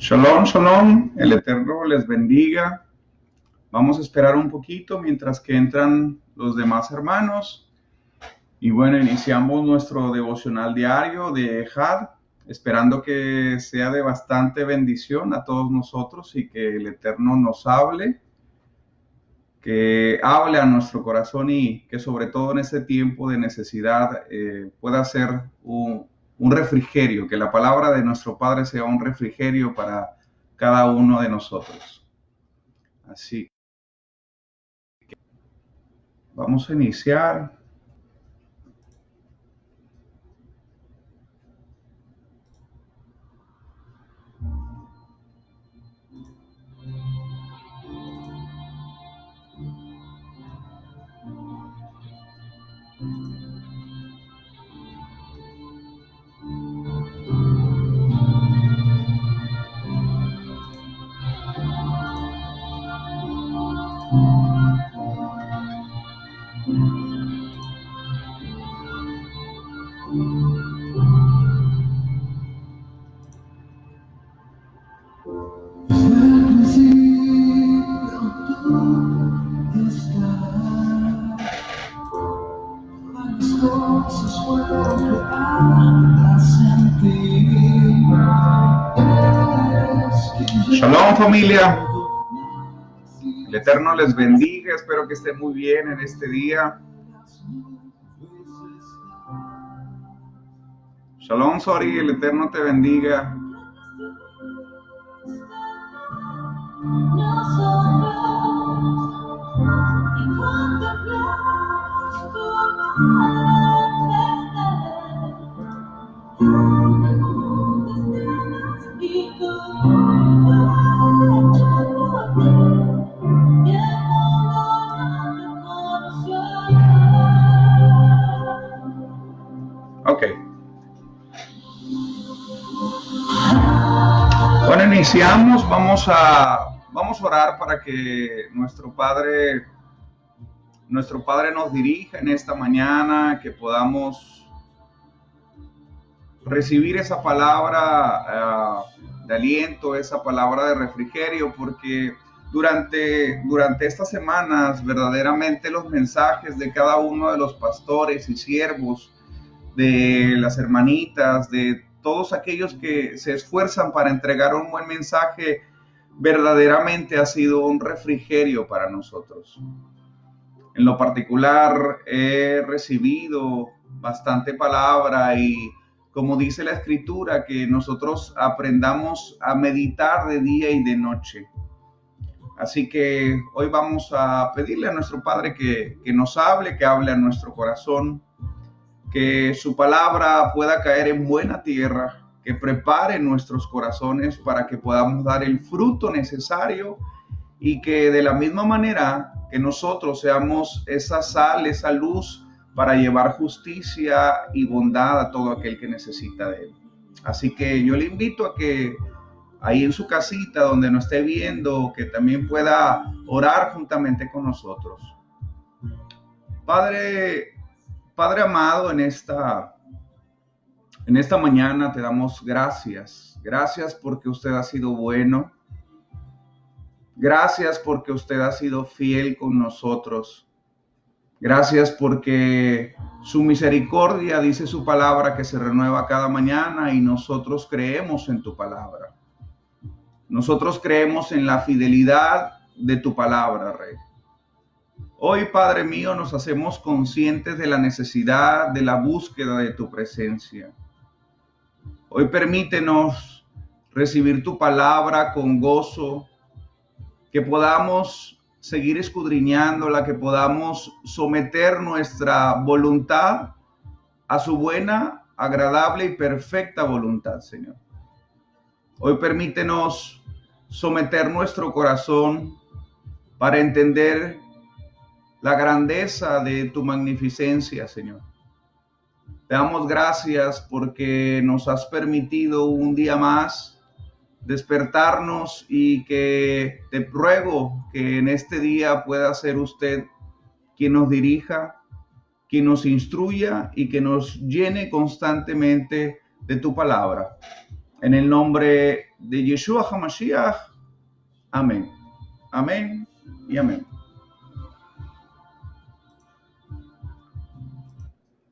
Shalom, shalom, el Eterno les bendiga. Vamos a esperar un poquito mientras que entran los demás hermanos. Y bueno, iniciamos nuestro devocional diario de Ejad, esperando que sea de bastante bendición a todos nosotros y que el Eterno nos hable, que hable a nuestro corazón y que sobre todo en este tiempo de necesidad pueda ser un refrigerio, que la palabra de nuestro Padre sea un refrigerio para cada uno de nosotros. Así que vamos a iniciar. Shalom, familia. El Eterno les bendiga. Espero que estén muy bien en este día. Shalom, Sori. El Eterno te bendiga. Ok. Bueno, iniciamos. Vamos a orar para que nuestro Padre nos dirija en esta mañana, que podamos recibir esa palabra de aliento, esa palabra de refrigerio, porque durante estas semanas verdaderamente los mensajes de cada uno de los pastores y siervos, de las hermanitas, de todos aquellos que se esfuerzan para entregar un buen mensaje, verdaderamente ha sido un refrigerio para nosotros. En lo particular he recibido bastante palabra y, como dice la Escritura, que nosotros aprendamos a meditar de día y de noche. Así que hoy vamos a pedirle a nuestro Padre que nos hable, que hable a nuestro corazón, que su palabra pueda caer en buena tierra, que prepare nuestros corazones para que podamos dar el fruto necesario y que de la misma manera que nosotros seamos esa sal, esa luz para llevar justicia y bondad a todo aquel que necesita de él. Así que yo le invito a que ahí en su casita, donde nos esté viendo, que también pueda orar juntamente con nosotros. Padre amado, en esta mañana te damos gracias. Gracias porque usted ha sido bueno. Gracias porque usted ha sido fiel con nosotros. Gracias porque su misericordia, dice su palabra, que se renueva cada mañana, y nosotros creemos en tu palabra. Nosotros creemos en la fidelidad de tu palabra, Rey. Hoy, Padre mío, nos hacemos conscientes de la necesidad de la búsqueda de tu presencia. Hoy permítenos recibir tu palabra con gozo, que podamos seguir escudriñándola, que podamos someter nuestra voluntad a su buena, agradable y perfecta voluntad, Señor. Hoy permítenos someter nuestro corazón para entender la grandeza de tu magnificencia, Señor. Te damos gracias porque nos has permitido un día más despertarnos, y que te ruego que en este día pueda ser usted quien nos dirija, quien nos instruya y que nos llene constantemente de tu palabra. En el nombre de Yeshua HaMashiach, amén. Amén y amén.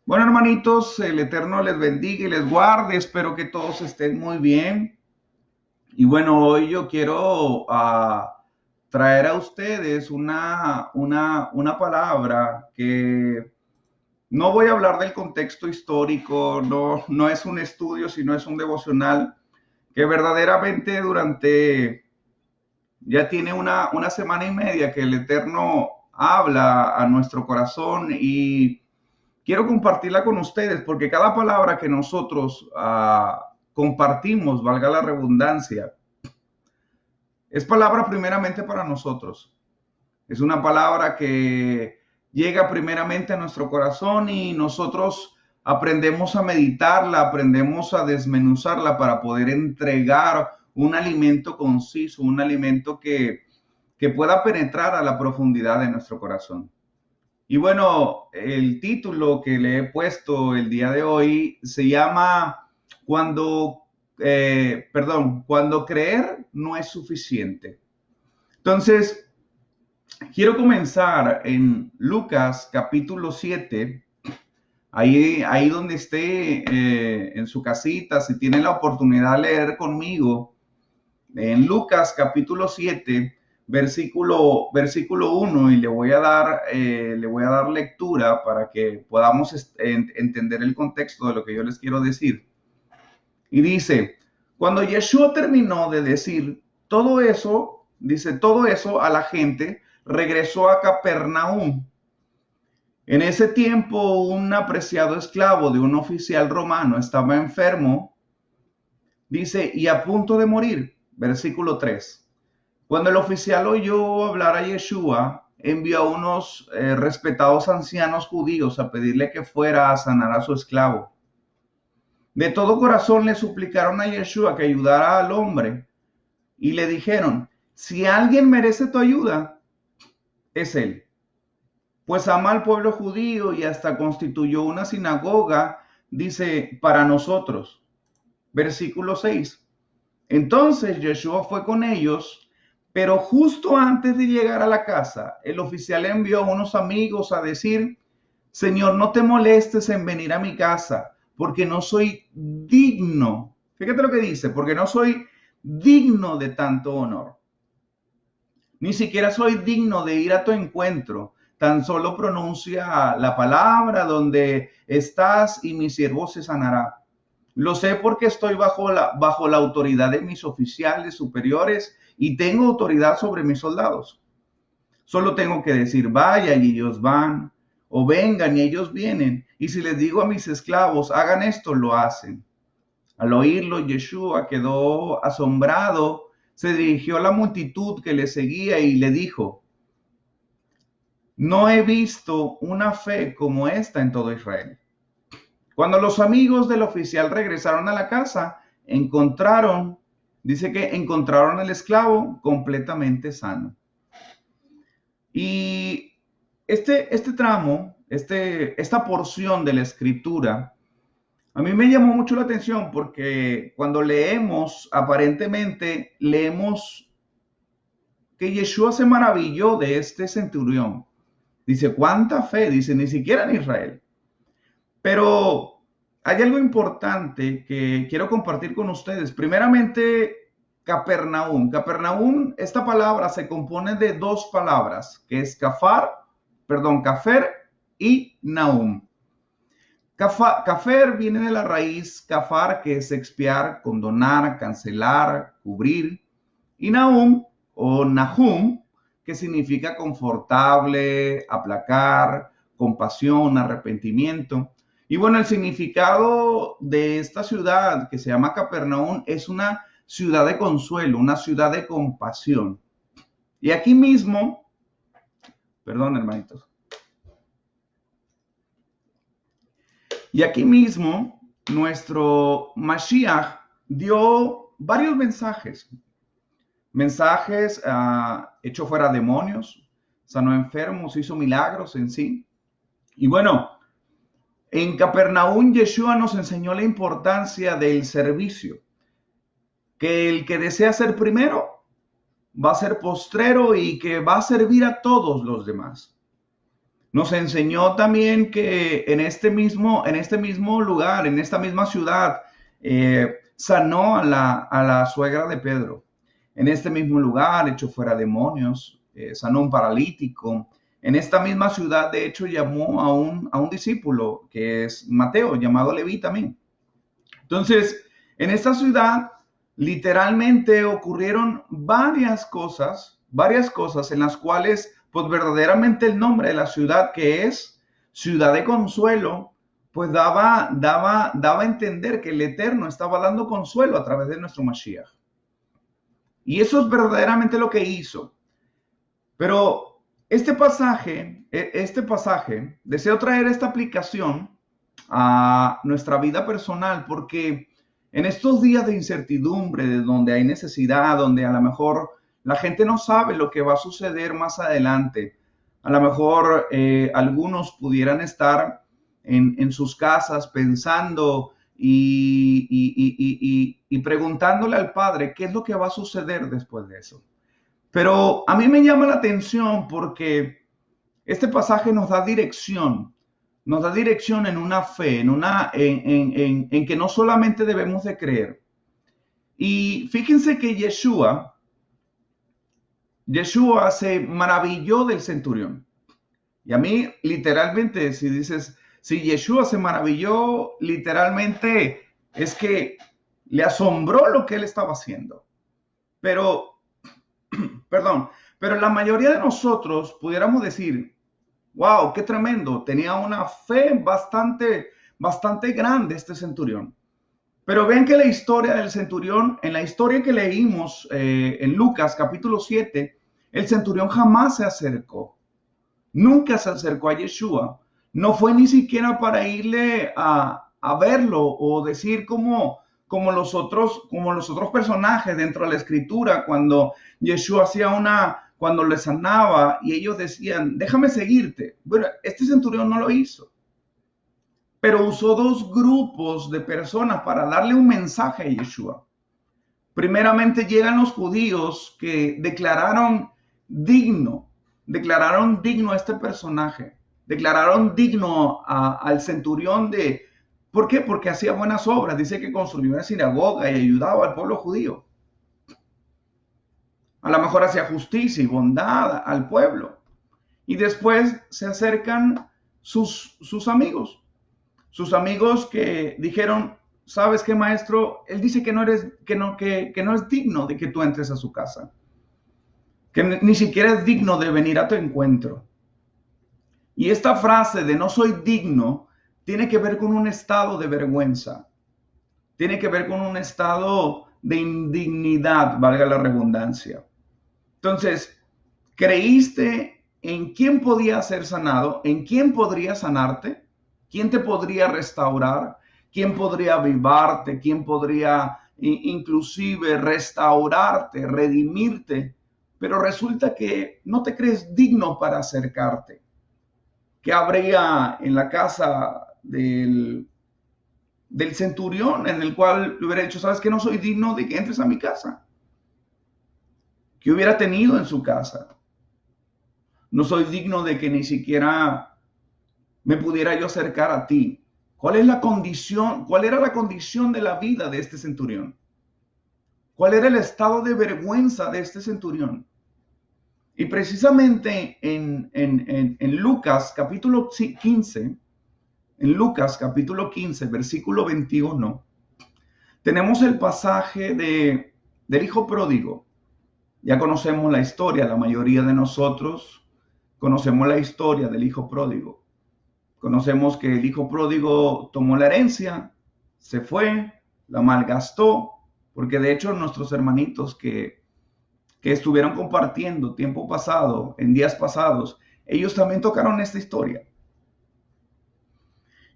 Bueno, hermanitos, el Eterno les bendiga y les guarde. Espero que todos estén muy bien. Y bueno, hoy yo quiero traer a ustedes una palabra que no voy a hablar del contexto histórico, no es un estudio, sino es un devocional que verdaderamente ya tiene una semana y media que el Eterno habla a nuestro corazón y quiero compartirla con ustedes porque cada palabra que nosotros compartimos, valga la redundancia, es palabra primeramente para nosotros. Es una palabra que llega primeramente a nuestro corazón y nosotros aprendemos a meditarla, aprendemos a desmenuzarla para poder entregar un alimento conciso, un alimento que pueda penetrar a la profundidad de nuestro corazón. Y bueno, el título que le he puesto el día de hoy se llama Cuando creer no es suficiente. Entonces, quiero comenzar en Lucas capítulo 7, ahí donde esté en su casita, si tiene la oportunidad de leer conmigo, en Lucas capítulo 7, versículo 1, y le voy a dar lectura para que podamos entender el contexto de lo que yo les quiero decir. Y dice, cuando Yeshua terminó de decir todo eso, dice todo eso a la gente, regresó a Capernaum. En ese tiempo, un apreciado esclavo de un oficial romano estaba enfermo, dice, y a punto de morir. Versículo 3. Cuando el oficial oyó hablar a Yeshua, envió a unos respetados ancianos judíos a pedirle que fuera a sanar a su esclavo. De todo corazón le suplicaron a Yeshua que ayudara al hombre y le dijeron, si alguien merece tu ayuda, es él. Pues ama al pueblo judío y hasta constituyó una sinagoga, dice, para nosotros. Versículo 6. Entonces Yeshua fue con ellos, pero justo antes de llegar a la casa, el oficial envió a unos amigos a decir, Señor, no te molestes en venir a mi casa, porque no soy digno. Fíjate lo que dice, porque no soy digno de tanto honor. Ni siquiera soy digno de ir a tu encuentro. Tan solo pronuncia la palabra donde estás y mi siervo se sanará. Lo sé porque estoy bajo la autoridad de mis oficiales superiores y tengo autoridad sobre mis soldados. Solo tengo que decir, vayan y ellos van, o vengan y ellos vienen. Y si les digo a mis esclavos, hagan esto, lo hacen. Al oírlo, Yeshua quedó asombrado, se dirigió a la multitud que le seguía y le dijo, no he visto una fe como esta en todo Israel. Cuando los amigos del oficial regresaron a la casa, dice que encontraron al esclavo completamente sano. Y este tramo, esta porción de la escritura, a mí me llamó mucho la atención porque cuando leemos, aparentemente leemos que Yeshua se maravilló de este centurión. Dice, ¿cuánta fe? Dice, ni siquiera en Israel. Pero hay algo importante que quiero compartir con ustedes. Primeramente, Capernaum. Capernaum, esta palabra se compone de dos palabras, que es Cafer y Naum. Cafer viene de la raíz Cafar, que es expiar, condonar, cancelar, cubrir. Y Naum o Nahum, que significa confortable, aplacar, compasión, arrepentimiento. Y bueno, el significado de esta ciudad que se llama Capernaum es una ciudad de consuelo, una ciudad de compasión. Y aquí mismo, perdón hermanitos, y aquí mismo nuestro Mashiach dio varios mensajes. Echó fuera demonios, sanó enfermos, hizo milagros en sí. Y bueno, en Capernaum Yeshua nos enseñó la importancia del servicio. que el que desea ser primero va a ser postrero y que va a servir a todos los demás. Nos enseñó también que en este mismo lugar, en esta misma ciudad, sanó a la suegra de Pedro. En este mismo lugar echó fuera demonios, sanó un paralítico. En esta misma ciudad, de hecho, llamó a un discípulo, que es Mateo, llamado Leví también. Entonces, en esta ciudad, literalmente ocurrieron varias cosas en las cuales, pues verdaderamente el nombre de la ciudad, que es Ciudad de Consuelo, pues daba a entender que el Eterno estaba dando consuelo a través de nuestro Mashiach. Y eso es verdaderamente lo que hizo. Pero este pasaje, deseo traer esta aplicación a nuestra vida personal, porque en estos días de incertidumbre, de donde hay necesidad, donde a lo mejor la gente no sabe lo que va a suceder más adelante, a lo mejor algunos pudieran estar en sus casas pensando y preguntándole al Padre qué es lo que va a suceder después de eso. Pero a mí me llama la atención porque este pasaje nos da dirección en una fe, en que no solamente debemos de creer. Y fíjense que Yeshua se maravilló del centurión. Y a mí, literalmente, si dices, si Yeshua se maravilló, literalmente es que le asombró lo que él estaba haciendo. Pero, perdón, pero la mayoría de nosotros pudiéramos decir, wow, qué tremendo, tenía una fe bastante grande este centurión. Pero ven que la historia del centurión, en la historia que leímos en Lucas capítulo 7, el centurión jamás se acercó. Nunca se acercó a Yeshua. No fue ni siquiera para irle a verlo o decir como como los otros personajes dentro de la escritura, cuando Yeshua cuando le sanaba y ellos decían, déjame seguirte. Bueno, este centurión no lo hizo, pero usó dos grupos de personas para darle un mensaje a Yeshua. Primeramente llegan los judíos que declararon digno a este personaje, declararon digno al centurión de, ¿por qué? Porque hacía buenas obras, dice que construyó una sinagoga y ayudaba al pueblo judío. A lo mejor hacía justicia y bondad al pueblo. Y después se acercan sus amigos que dijeron, ¿sabes qué, maestro? Él dice que no es digno de que tú entres a su casa, que ni siquiera es digno de venir a tu encuentro. Y esta frase de no soy digno tiene que ver con un estado de vergüenza, tiene que ver con un estado de indignidad, valga la redundancia. Entonces, creíste en quién podía ser sanado, en quién podría sanarte, quién te podría restaurar, quién podría avivarte, quién podría inclusive restaurarte, redimirte, pero resulta que no te crees digno para acercarte. ¿Qué habría en la casa del centurión en el cual le hubiera dicho, sabes que no soy digno de que entres a mi casa? ¿Qué hubiera tenido en su casa? No soy digno de que ni siquiera me pudiera yo acercar a ti. ¿Cuál es la condición? ¿Cuál era la condición de la vida de este centurión? ¿Cuál era el estado de vergüenza de este centurión? Y precisamente en Lucas capítulo 15, en Lucas capítulo 15, versículo 21, tenemos el pasaje del hijo pródigo. Ya conocemos la historia, la mayoría de nosotros conocemos la historia del hijo pródigo. Conocemos que el hijo pródigo tomó la herencia, se fue, la malgastó, porque de hecho nuestros hermanitos que estuvieron compartiendo tiempo pasado, en días pasados, ellos también tocaron esta historia.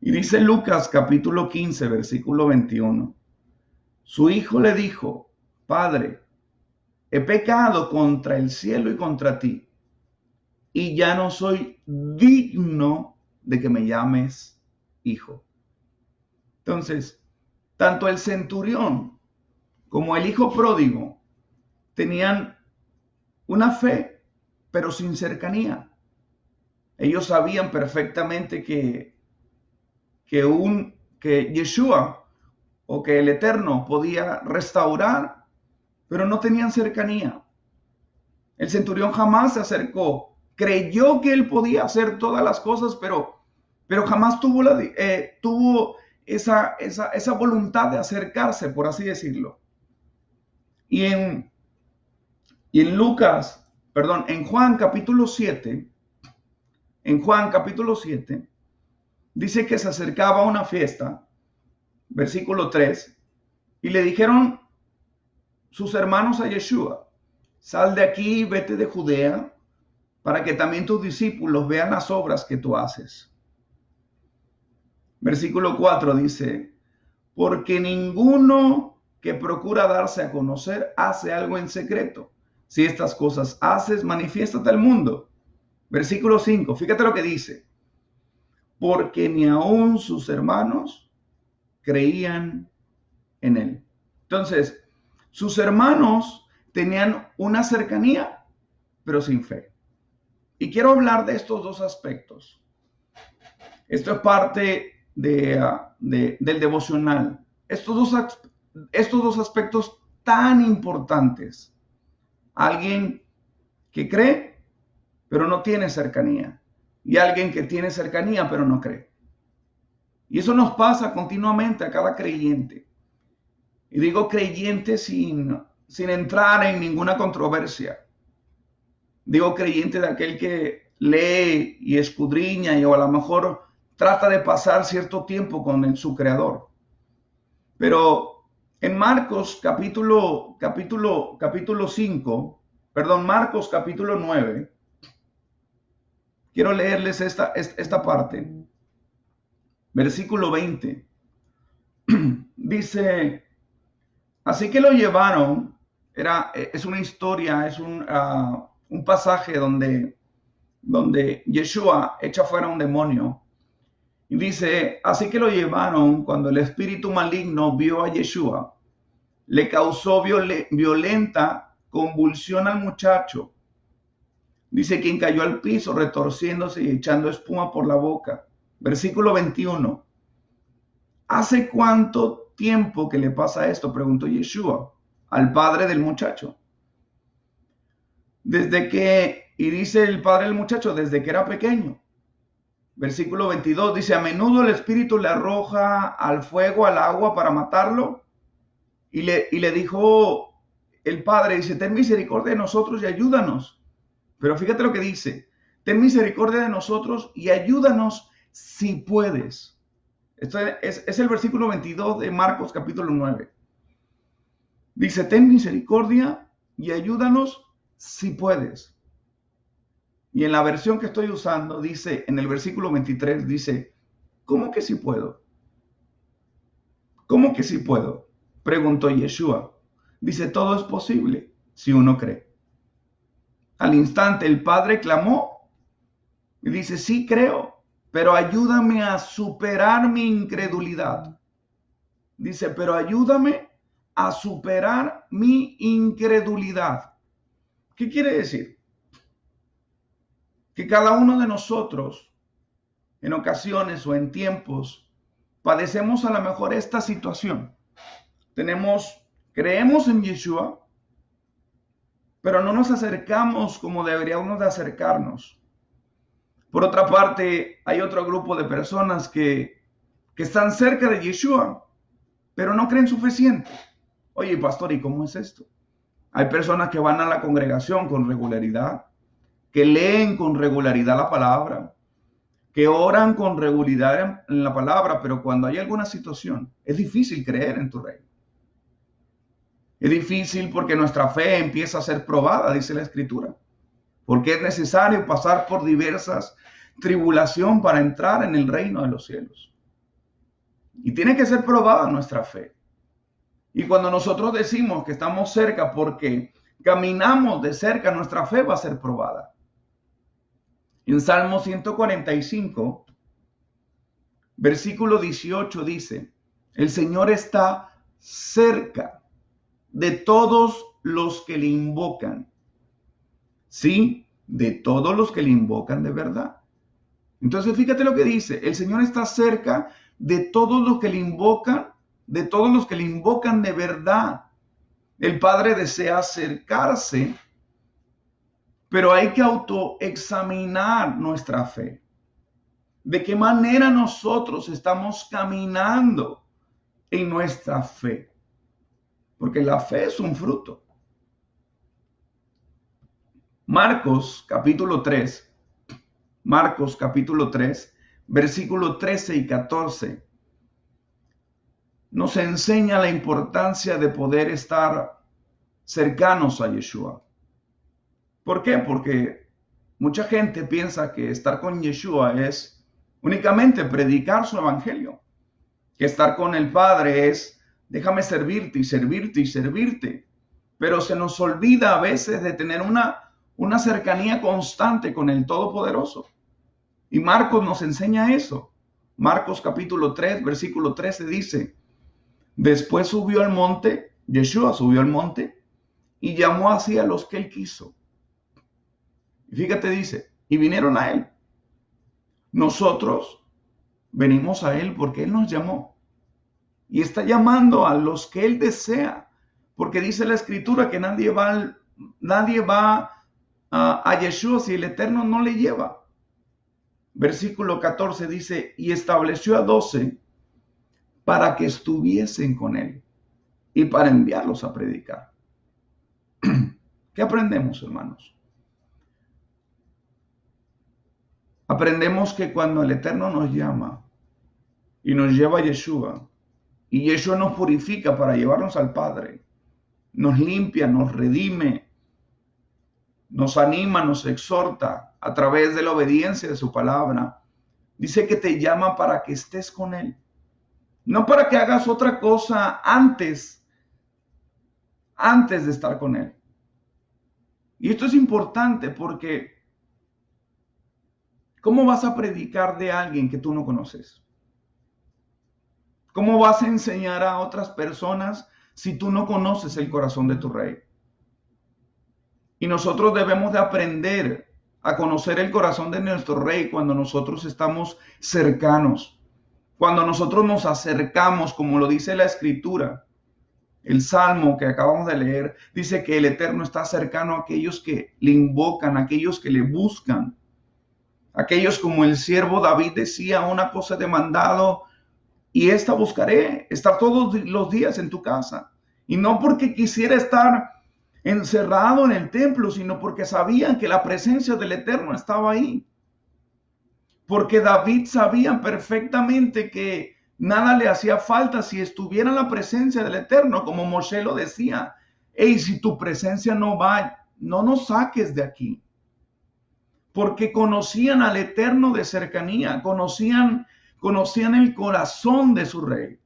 Y dice Lucas capítulo 15, versículo 21. Su hijo le dijo, Padre, he pecado contra el cielo y contra ti, y ya no soy digno de que me llames hijo. Entonces, tanto el centurión como el hijo pródigo, tenían una fe, pero sin cercanía. Ellos sabían perfectamente que Yeshua o que el Eterno podía restaurar, pero no tenían cercanía. El centurión jamás se acercó, creyó que él podía hacer todas las cosas, pero jamás tuvo esa voluntad de acercarse, por así decirlo. Y en Juan capítulo 7, dice que se acercaba a una fiesta, versículo 3, y le dijeron sus hermanos a Yeshua: sal de aquí, vete de Judea, para que también tus discípulos vean las obras que tú haces. Versículo 4 dice: porque ninguno que procura darse a conocer hace algo en secreto. Si estas cosas haces, manifiéstate al mundo. Versículo 5, fíjate lo que dice: porque ni aun sus hermanos creían en él. Entonces, sus hermanos tenían una cercanía, pero sin fe. Y quiero hablar de estos dos aspectos. Esto es parte del devocional. Estos dos aspectos tan importantes. Alguien que cree, pero no tiene cercanía. Y alguien que tiene cercanía, pero no cree. Y eso nos pasa continuamente a cada creyente. Y digo creyente sin entrar en ninguna controversia. Digo creyente de aquel que lee y escudriña y o a lo mejor trata de pasar cierto tiempo con su creador. Pero en Marcos capítulo 9, quiero leerles esta parte. Versículo 20. Dice: así que lo llevaron, es una historia, es un pasaje donde Yeshua echa fuera un demonio. Y dice: así que lo llevaron cuando el espíritu maligno vio a Yeshua, le causó violenta convulsión al muchacho. Dice: quien cayó al piso retorciéndose y echando espuma por la boca. Versículo 21. ¿Hace cuánto tiempo que le pasa esto?, preguntó Yeshua al padre del muchacho. Y dice el padre del muchacho: desde que era pequeño. Versículo 22 dice: a menudo el espíritu le arroja al fuego, al agua para matarlo. Y le dijo el padre, dice: ten misericordia de nosotros y ayúdanos. Pero fíjate lo que dice: ten misericordia de nosotros y ayúdanos si puedes. Esto es el versículo 22 de Marcos capítulo 9. Dice: ten misericordia y ayúdanos si puedes. Y en la versión que estoy usando dice, en el versículo 23 dice: ¿cómo que sí puedo? ¿Cómo que sí puedo?, preguntó Yeshua. Dice: todo es posible si uno cree. Al instante el padre clamó y dice: sí creo, pero ayúdame a superar mi incredulidad. Dice: pero ayúdame a superar mi incredulidad. ¿Qué quiere decir? Que cada uno de nosotros, en ocasiones o en tiempos, padecemos a lo mejor esta situación. Creemos en Yeshua, pero no nos acercamos como deberíamos de acercarnos. Por otra parte, hay otro grupo de personas que están cerca de Yeshua, pero no creen suficiente. Oye, pastor, ¿y cómo es esto? Hay personas que van a la congregación con regularidad, que leen con regularidad la palabra, que oran con regularidad en la palabra, pero cuando hay alguna situación, es difícil creer en tu reino. Es difícil porque nuestra fe empieza a ser probada, dice la Escritura, porque es necesario pasar por diversas tribulaciones para entrar en el reino de los cielos. Y tiene que ser probada nuestra fe. Y cuando nosotros decimos que estamos cerca porque caminamos de cerca, nuestra fe va a ser probada. En Salmo 145, versículo 18 dice: el Señor está cerca de todos los que le invocan. Sí, de todos los que le invocan de verdad. Entonces, fíjate lo que dice. El Señor está cerca de todos los que le invocan, de todos los que le invocan de verdad. El Padre desea acercarse, pero hay que autoexaminar nuestra fe. ¿De qué manera nosotros estamos caminando en nuestra fe? Porque la fe es un fruto. Marcos capítulo 3, versículos 13 y 14, nos enseña la importancia de poder estar cercanos a Yeshua. ¿Por qué? Porque mucha gente piensa que estar con Yeshua es únicamente predicar su evangelio, que estar con el Padre es déjame servirte y servirte y servirte, pero se nos olvida a veces de tener una cercanía constante con el Todopoderoso. Y Marcos nos enseña eso. Marcos capítulo 3, versículo 13 dice, después subió al monte, Yeshua subió al monte y llamó así a los que él quiso. Y fíjate, dice, y vinieron a él. Nosotros venimos a él porque él nos llamó. Y está llamando a los que él desea. Porque dice la Escritura que nadie va a Yeshua si el Eterno no le lleva. Versículo 14 dice, y estableció a 12 para que estuviesen con él y para enviarlos a predicar. ¿Qué aprendemos, hermanos? Aprendemos que cuando el Eterno nos llama y nos lleva a Yeshua, y Yeshua nos purifica para llevarnos al Padre, nos limpia, nos redime, nos anima, nos exhorta a través de la obediencia de su palabra. Dice que te llama para que estés con él. No para que hagas otra cosa antes de estar con él. Y esto es importante porque ¿cómo vas a predicar de alguien que tú no conoces? ¿Cómo vas a enseñar a otras personas si tú no conoces el corazón de tu rey? Y nosotros debemos de aprender a conocer el corazón de nuestro rey cuando nosotros estamos cercanos, cuando nosotros nos acercamos, como lo dice la Escritura. El Salmo que acabamos de leer dice que el Eterno está cercano a aquellos que le invocan, a aquellos que le buscan. Aquellos como el siervo David decía, una cosa he demandado y esta buscaré, estar todos los días en tu casa. Y no porque quisiera estar encerrado en el templo, sino porque sabían que la presencia del Eterno estaba ahí. Porque David sabía perfectamente que nada le hacía falta si estuviera en la presencia del Eterno, como Moshe lo decía. Hey, si tu presencia no va, no nos saques de aquí. Porque conocían al Eterno de cercanía, conocían el corazón de su rey.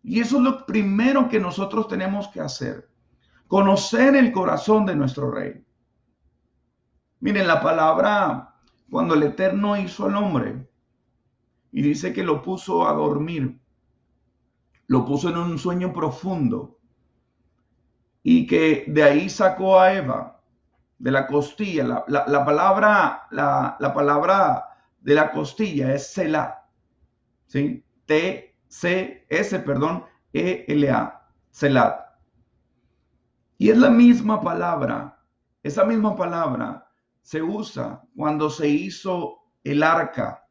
Y eso es lo primero que nosotros tenemos que hacer. Conocer el corazón de nuestro rey. Miren la palabra, cuando el Eterno hizo al hombre y dice que lo puso a dormir, lo puso en un sueño profundo y que de ahí sacó a Eva de la costilla. La palabra de la costilla es Selah, ¿sí? T-C-S, perdón, E-L-A, Selah. Y es la misma palabra, esa misma palabra se usa cuando se hizo el arca,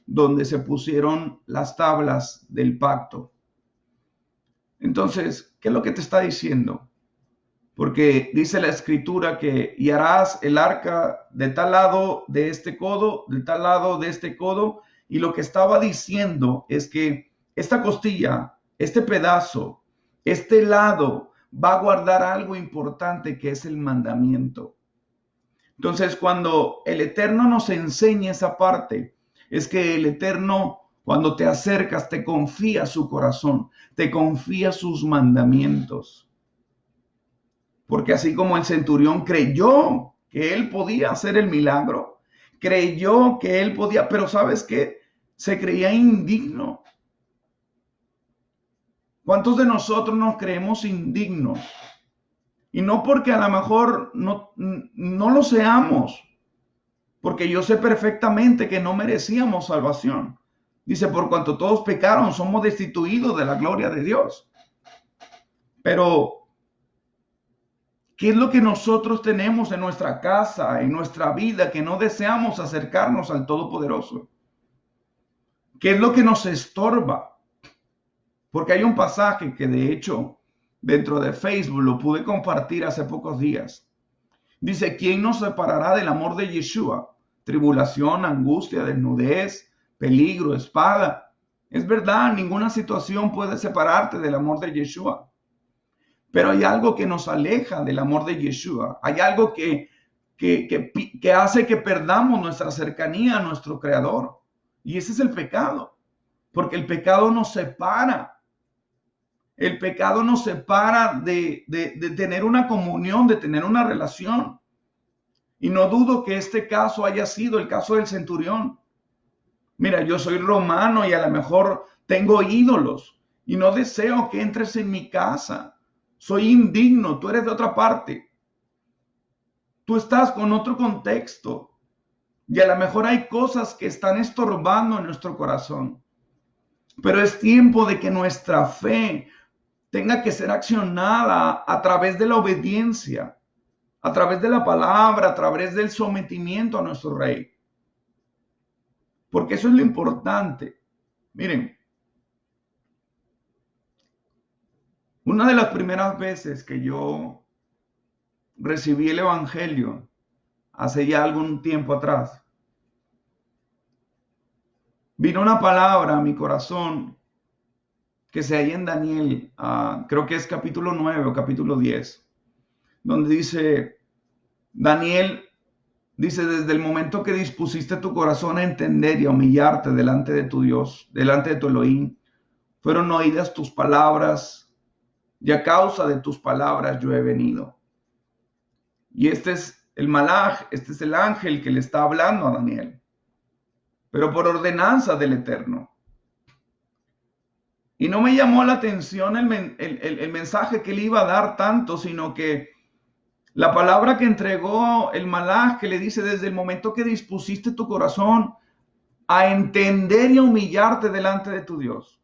donde se pusieron las tablas del pacto. Entonces, ¿qué es lo que te está diciendo? Porque dice la Escritura que y harás el arca de tal lado de este codo, de tal lado de este codo. Y lo que estaba diciendo es que esta costilla, este pedazo, este lado va a guardar algo importante que es el mandamiento. Entonces, cuando el Eterno nos enseña esa parte, es que el Eterno, cuando te acercas, te confía su corazón, te confía sus mandamientos. Porque así como el centurión creyó que él podía hacer el milagro, creyó que él podía, pero ¿sabes qué? Se creía indigno. ¿Cuántos de nosotros nos creemos indignos? Y no porque a lo mejor no lo seamos, porque yo sé perfectamente que no merecíamos salvación. Dice, por cuanto todos pecaron, somos destituidos de la gloria de Dios. Pero, ¿qué es lo que nosotros tenemos en nuestra casa, en nuestra vida, que no deseamos acercarnos al Todopoderoso? ¿Qué es lo que nos estorba? Porque hay un pasaje que de hecho dentro de Facebook lo pude compartir hace pocos días. Dice, ¿quién nos separará del amor de Yeshua? Tribulación, angustia, desnudez, peligro, espada. Es verdad, ninguna situación puede separarte del amor de Yeshua. Pero hay algo que nos aleja del amor de Yeshua. Hay algo que hace que perdamos nuestra cercanía a nuestro Creador. Y ese es el pecado. Porque el pecado nos separa. El pecado nos separa de tener una comunión, de tener una relación. Y no dudo que este caso haya sido el caso del centurión. Mira, yo soy romano y a lo mejor tengo ídolos y no deseo que entres en mi casa. Soy indigno, tú eres de otra parte. Tú estás con otro contexto y a lo mejor hay cosas que están estorbando en nuestro corazón. Pero es tiempo de que nuestra fe tenga que ser accionada a través de la obediencia, a través de la palabra, a través del sometimiento a nuestro Rey. Porque eso es lo importante. Miren, una de las primeras veces que yo recibí el Evangelio, hace ya algún tiempo atrás, vino una palabra a mi corazón que se halla en Daniel, creo que es capítulo 9 o capítulo 10, donde dice, Daniel dice, desde el momento que dispusiste tu corazón a entender y a humillarte delante de tu Dios, delante de tu Elohim, fueron oídas tus palabras y a causa de tus palabras yo he venido. Y este es el malaj, este es el ángel que le está hablando a Daniel, pero por ordenanza del Eterno. Y no me llamó la atención el mensaje que le iba a dar tanto, sino que la palabra que entregó el malaj, que le dice, desde el momento que dispusiste tu corazón a entender y a humillarte delante de tu Dios.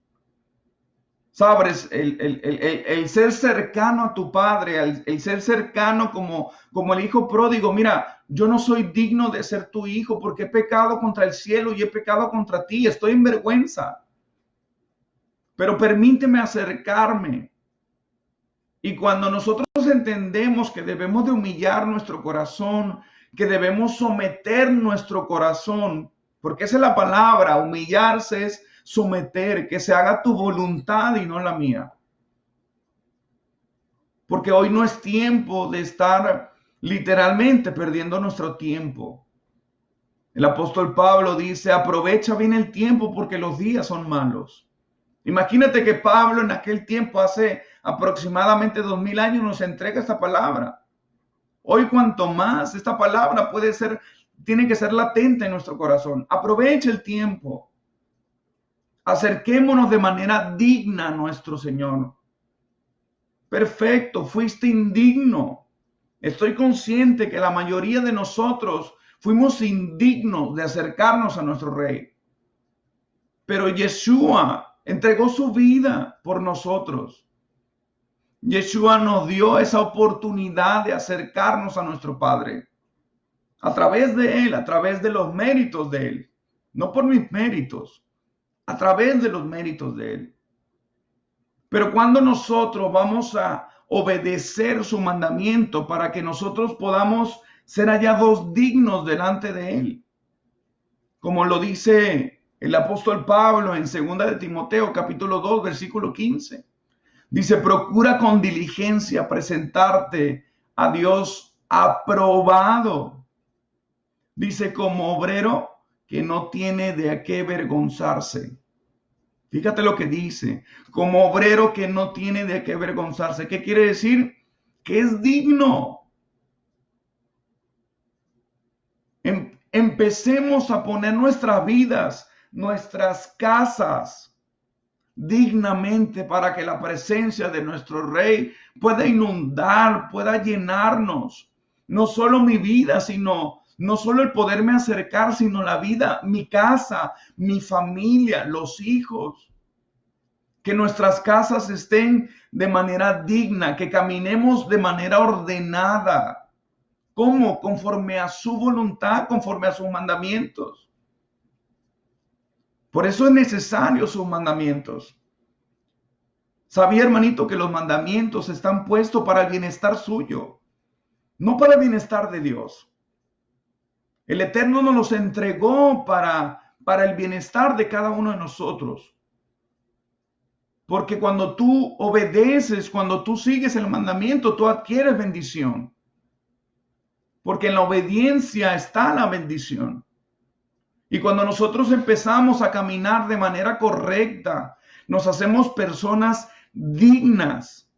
Sabes, el ser cercano a tu padre, el ser cercano como el hijo pródigo. Mira, yo no soy digno de ser tu hijo porque he pecado contra el cielo y he pecado contra ti. Estoy en vergüenza. Pero permíteme acercarme. Y cuando nosotros entendemos que debemos de humillar nuestro corazón, que debemos someter nuestro corazón, porque esa es la palabra, humillarse es someter, que se haga tu voluntad y no la mía. Porque hoy no es tiempo de estar literalmente perdiendo nuestro tiempo. El apóstol Pablo dice, aprovecha bien el tiempo porque los días son malos. Imagínate que Pablo en aquel tiempo, hace aproximadamente 2000 años, nos entrega esta palabra. Hoy cuanto más esta palabra tiene que ser latente en nuestro corazón. Aprovecha el tiempo. Acerquémonos de manera digna a nuestro Señor. Perfecto, fuiste indigno. Estoy consciente que la mayoría de nosotros fuimos indignos de acercarnos a nuestro Rey. Pero Yeshua entregó su vida por nosotros. Yeshua nos dio esa oportunidad de acercarnos a nuestro Padre. A través de Él, a través de los méritos de Él. No por mis méritos, a través de los méritos de Él. Pero cuando nosotros vamos a obedecer su mandamiento para que nosotros podamos ser hallados dignos delante de Él, como lo dice el apóstol Pablo en 2 de Timoteo capítulo 2 versículo 15, dice, procura con diligencia presentarte a Dios aprobado, dice, como obrero que no tiene de qué avergonzarse. Fíjate lo que dice, como obrero que no tiene de qué avergonzarse. ¿Qué quiere decir? Que es digno. Empecemos a poner nuestras vidas, nuestras casas, dignamente para que la presencia de nuestro Rey pueda inundar, pueda llenarnos. No solo mi vida, no solo el poderme acercar, sino la vida, mi casa, mi familia, los hijos. Que nuestras casas estén de manera digna, que caminemos de manera ordenada. ¿Cómo? Conforme a su voluntad, conforme a sus mandamientos. Por eso es necesario sus mandamientos. Sabía, hermanito, que los mandamientos están puestos para el bienestar suyo, no para el bienestar de Dios. El Eterno nos los entregó para el bienestar de cada uno de nosotros. Porque cuando tú obedeces, cuando tú sigues el mandamiento, tú adquieres bendición. Porque en la obediencia está la bendición. Y cuando nosotros empezamos a caminar de manera correcta, nos hacemos personas dignas.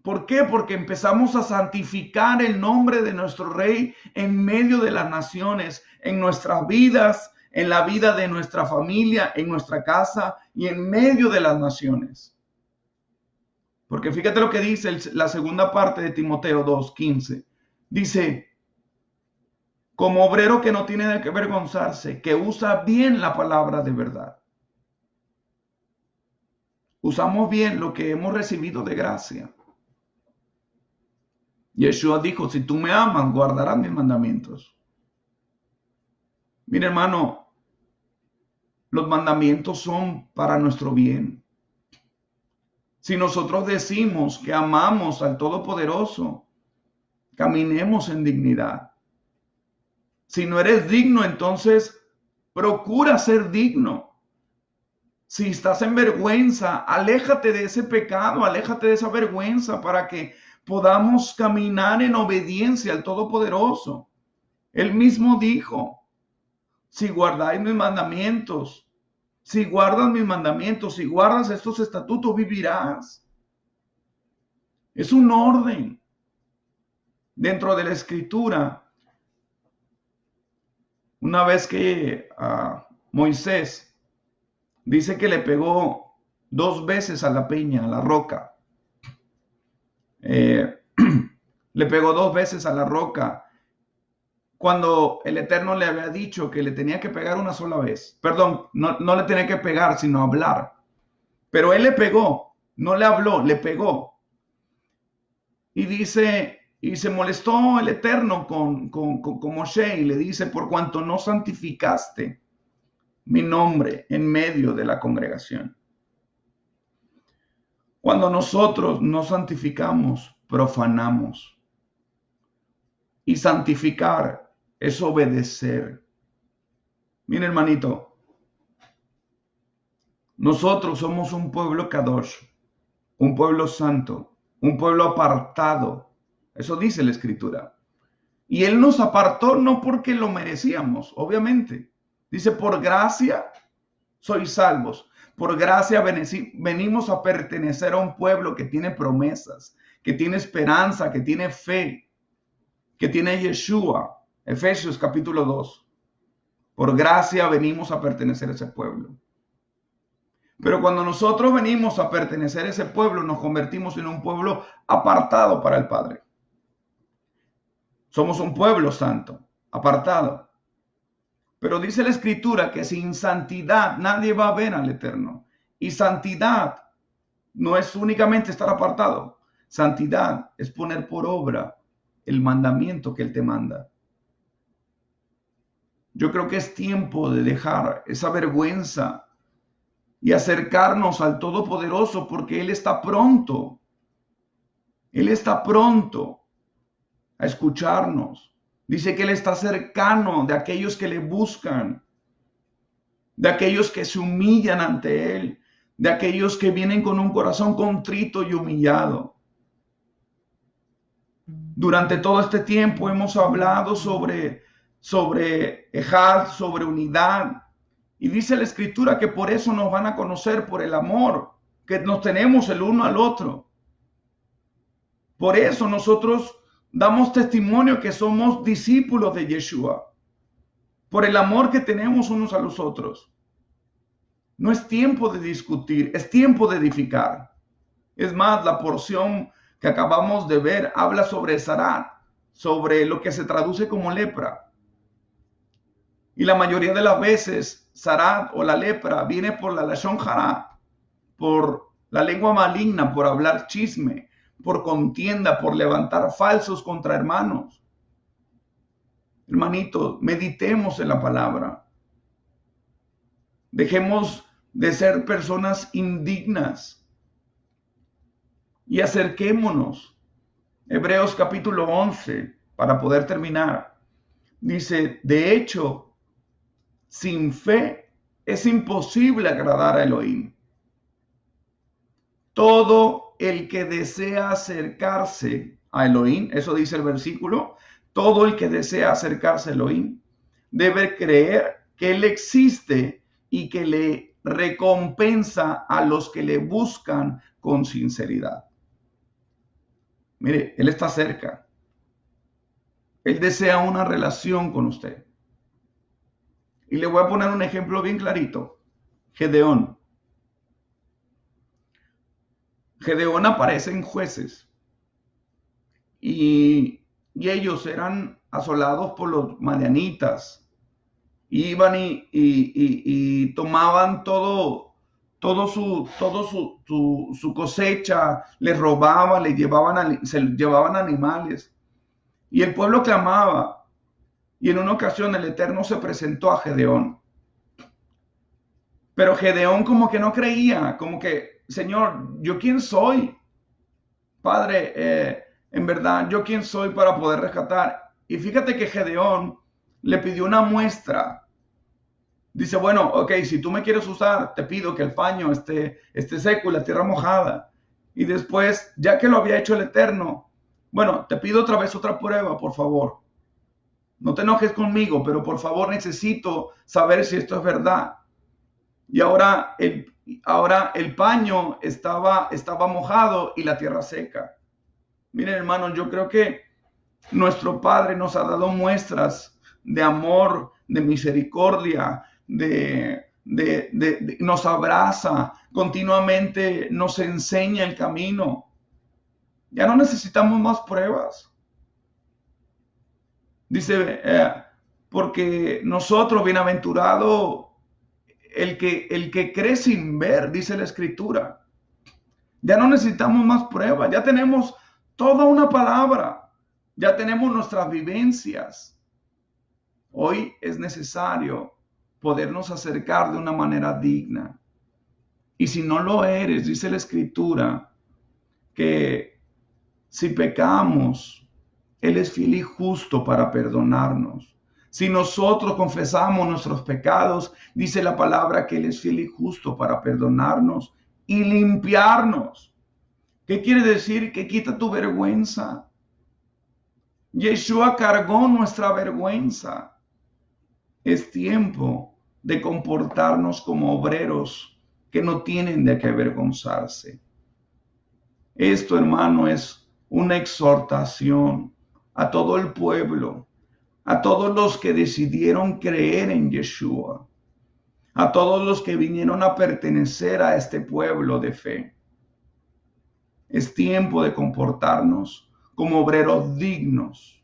¿Por qué? Porque empezamos a santificar el nombre de nuestro Rey en medio de las naciones, en nuestras vidas, en la vida de nuestra familia, en nuestra casa y en medio de las naciones. Porque fíjate lo que dice la segunda parte de Timoteo 2:15. Dice, como obrero que no tiene de qué avergonzarse, que usa bien la palabra de verdad. Usamos bien lo que hemos recibido de gracia. Yeshua dijo, si tú me amas, guardarás mis mandamientos. Mira, hermano, los mandamientos son para nuestro bien. Si nosotros decimos que amamos al Todopoderoso, caminemos en dignidad. Si no eres digno, entonces procura ser digno. Si estás en vergüenza, aléjate de ese pecado, aléjate de esa vergüenza para que podamos caminar en obediencia al Todopoderoso. Él mismo dijo, si guardáis mis mandamientos, si guardas mis mandamientos, si guardas estos estatutos, vivirás. Es un orden. Dentro de la Escritura, una vez que Moisés dice que le pegó 2 veces a la peña, a la roca. Le pegó 2 veces a la roca cuando el Eterno le había dicho que le tenía que pegar una sola vez. Perdón, no le tenía que pegar, sino hablar. Pero él le pegó, no le habló, le pegó. Y dice, y se molestó el Eterno con Moshe y le dice, por cuanto no santificaste mi nombre en medio de la congregación. Cuando nosotros no santificamos, profanamos. Y santificar es obedecer. Mira, hermanito, nosotros somos un pueblo kadosh, un pueblo santo, un pueblo apartado. Eso dice la Escritura. Y Él nos apartó no porque lo merecíamos, obviamente. Dice, por gracia sois salvos. Por gracia venimos a pertenecer a un pueblo que tiene promesas, que tiene esperanza, que tiene fe, que tiene Yeshua. Efesios capítulo 2. Por gracia venimos a pertenecer a ese pueblo. Pero cuando nosotros venimos a pertenecer a ese pueblo, nos convertimos en un pueblo apartado para el Padre. Somos un pueblo santo, apartado. Pero dice la Escritura que sin santidad nadie va a ver al Eterno. Y santidad no es únicamente estar apartado. Santidad es poner por obra el mandamiento que Él te manda. Yo creo que es tiempo de dejar esa vergüenza y acercarnos al Todopoderoso porque Él está pronto. Él está pronto a escucharnos. Dice que Él está cercano de aquellos que le buscan, de aquellos que se humillan ante Él, de aquellos que vienen con un corazón contrito y humillado. Durante todo este tiempo hemos hablado sobre Ejad, sobre unidad. Y dice la Escritura que por eso nos van a conocer, por el amor que nos tenemos el uno al otro. Por eso nosotros damos testimonio que somos discípulos de Yeshua, por el amor que tenemos unos a los otros. No es tiempo de discutir, es tiempo de edificar. Es más, la porción que acabamos de ver habla sobre Sarat, sobre lo que se traduce como lepra. Y la mayoría de las veces, Sarat o la lepra viene por la Lashon Hara, por la lengua maligna, por hablar chisme, por contienda, por levantar falsos contra hermanos. Hermanitos, meditemos en la palabra. Dejemos de ser personas indignas y acerquémonos. Hebreos capítulo 11, para poder terminar, dice, de hecho, sin fe es imposible agradar a Elohim. Todo el que desea acercarse a Elohim, eso dice el versículo, todo el que desea acercarse a Elohim debe creer que Él existe y que le recompensa a los que le buscan con sinceridad. Mire, Él está cerca. Él desea una relación con usted. Y le voy a poner un ejemplo bien clarito. Gedeón. Gedeón aparece en Jueces. Y ellos eran asolados por los madianitas. Iban y tomaban todo su cosecha, les robaban, se llevaban animales. Y el pueblo clamaba. Y en una ocasión el Eterno se presentó a Gedeón. Pero Gedeón como que no creía, como que, Señor, ¿yo quién soy? Padre, en verdad, ¿yo quién soy para poder rescatar? Y fíjate que Gedeón le pidió una muestra. Dice, bueno, ok, si tú me quieres usar, te pido que el paño esté seco y la tierra mojada. Y después, ya que lo había hecho el Eterno, bueno, te pido otra vez otra prueba, por favor. No te enojes conmigo, pero por favor necesito saber si esto es verdad. Y ahora el paño estaba mojado y la tierra seca. Miren, hermanos, yo creo que nuestro Padre nos ha dado muestras de amor, de misericordia, nos abraza, continuamente nos enseña el camino. Ya no necesitamos más pruebas. Dice, porque nosotros, bienaventurado el que cree sin ver, dice la Escritura. Ya no necesitamos más pruebas, ya tenemos toda una palabra, ya tenemos nuestras vivencias. Hoy es necesario podernos acercar de una manera digna. Y si no lo eres, dice la Escritura, que si pecamos, Él es fiel y justo para perdonarnos. Si nosotros confesamos nuestros pecados, dice la palabra que Él es fiel y justo para perdonarnos y limpiarnos. ¿Qué quiere decir? Que quita tu vergüenza. Yeshua cargó nuestra vergüenza. Es tiempo de comportarnos como obreros que no tienen de qué avergonzarse. Esto, hermano, es una exhortación a todo el pueblo, a todos los que decidieron creer en Yeshua, a todos los que vinieron a pertenecer a este pueblo de fe. Es tiempo de comportarnos como obreros dignos,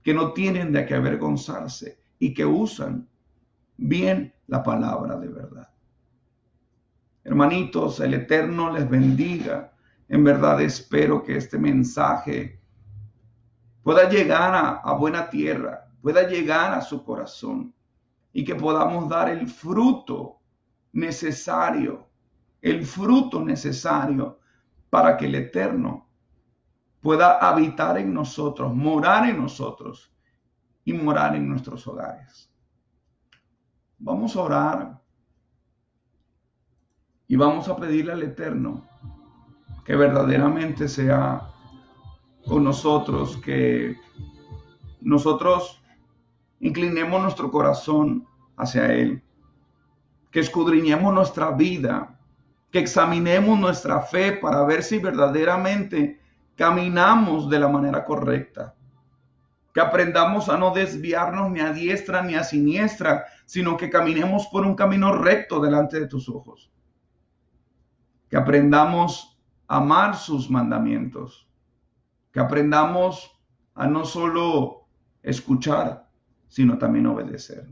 que no tienen de qué avergonzarse y que usan bien la palabra de verdad. Hermanitos, el Eterno les bendiga. En verdad espero que este mensaje pueda llegar a buena tierra, pueda llegar a su corazón y que podamos dar el fruto necesario para que el Eterno pueda habitar en nosotros, morar en nosotros y morar en nuestros hogares. Vamos a orar y vamos a pedirle al Eterno que verdaderamente sea con nosotros, que nosotros inclinemos nuestro corazón hacia Él, que escudriñemos nuestra vida, que examinemos nuestra fe para ver si verdaderamente caminamos de la manera correcta. Que aprendamos a no desviarnos ni a diestra ni a siniestra, sino que caminemos por un camino recto delante de tus ojos. Que aprendamos a amar sus mandamientos. Que aprendamos a no solo escuchar, sino también obedecer.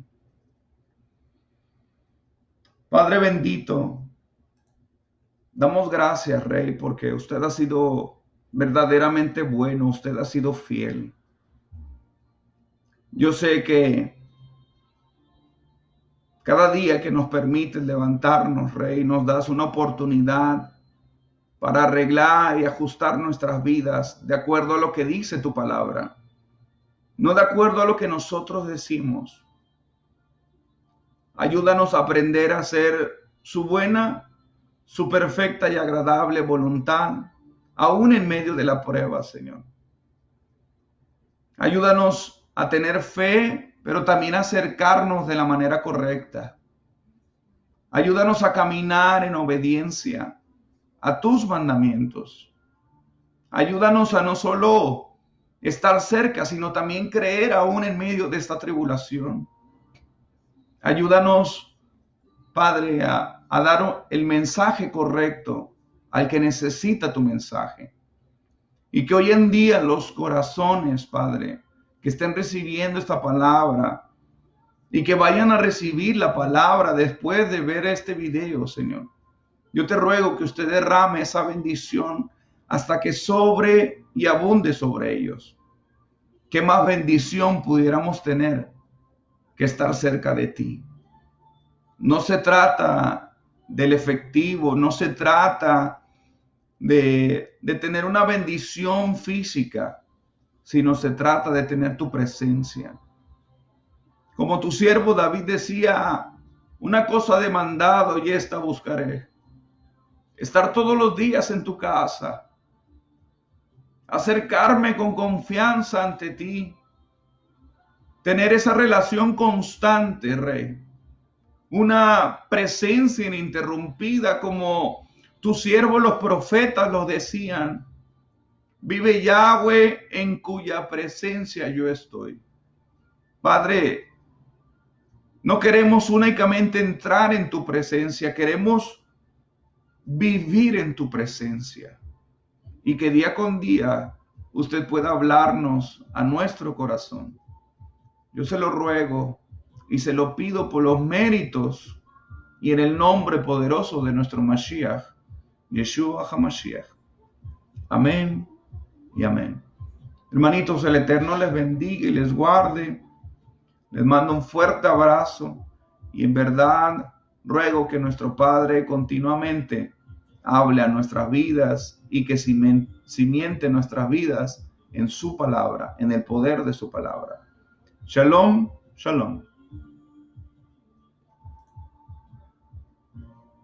Padre bendito, damos gracias, Rey, porque usted ha sido verdaderamente bueno, usted ha sido fiel. Yo sé que cada día que nos permites levantarnos, Rey, nos das una oportunidad para arreglar y ajustar nuestras vidas de acuerdo a lo que dice tu palabra, no de acuerdo a lo que nosotros decimos. Ayúdanos a aprender a hacer su buena, su perfecta y agradable voluntad, aún en medio de la prueba, Señor. Ayúdanos a tener fe, pero también a acercarnos de la manera correcta. Ayúdanos a caminar en obediencia a tus mandamientos. Ayúdanos a no solo estar cerca, sino también creer aún en medio de esta tribulación. Ayúdanos, Padre, a dar el mensaje correcto al que necesita tu mensaje. Y que hoy en día los corazones, Padre, que estén recibiendo esta palabra y que vayan a recibir la palabra después de ver este video, Señor. Yo te ruego que usted derrame esa bendición hasta que sobre y abunde sobre ellos. ¿Qué más bendición pudiéramos tener que estar cerca de ti? No se trata del efectivo, no se trata de tener una bendición física, sino se trata de tener tu presencia. Como tu siervo David decía, una cosa he demandado y esta buscaré: estar todos los días en tu casa, acercarme con confianza ante ti, tener esa relación constante, Rey, una presencia ininterrumpida como tus siervos los profetas los decían. Vive Yahweh en cuya presencia yo estoy. Padre, no queremos únicamente entrar en tu presencia, queremos vivir en tu presencia. Y que día con día usted pueda hablarnos a nuestro corazón. Yo se lo ruego y se lo pido por los méritos y en el nombre poderoso de nuestro Mashiach, Yeshua HaMashiach. Amén y amén. Hermanitos, el Eterno les bendiga y les guarde. Les mando un fuerte abrazo y en verdad ruego que nuestro Padre continuamente hable a nuestras vidas y que cimente nuestras vidas en su palabra, en el poder de su palabra. Shalom, shalom.